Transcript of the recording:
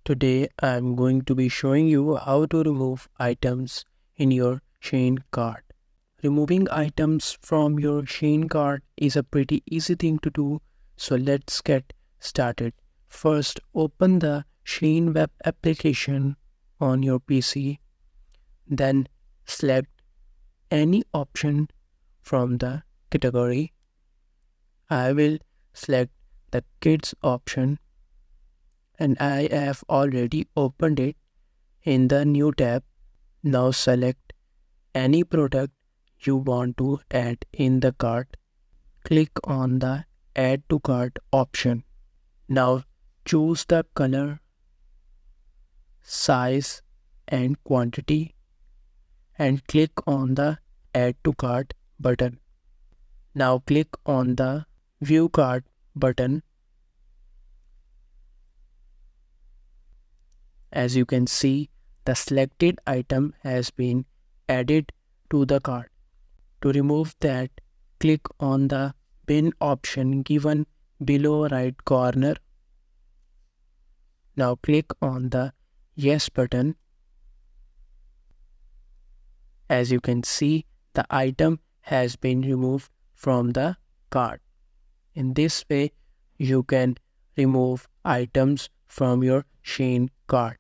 Today I'm going to be showing you how to remove items in your Shein cart. Removing items from your Shein cart is a pretty easy thing to do, so let's get started. First, open the Shein web application on your PC, then select any option from the category. I will select the kids option and I have already opened it in the new tab. Now select any product you want to add in the cart. Click on the add to cart option. Now choose the color, size and quantity and click on the add to cart button. Now click on the view cart button. As you can see, the selected item has been added to the cart. To remove that, click on the bin option given below right corner. Now click on the yes button. As you can see, the item has been removed from the cart. In this way, you can remove items from your Shein cart.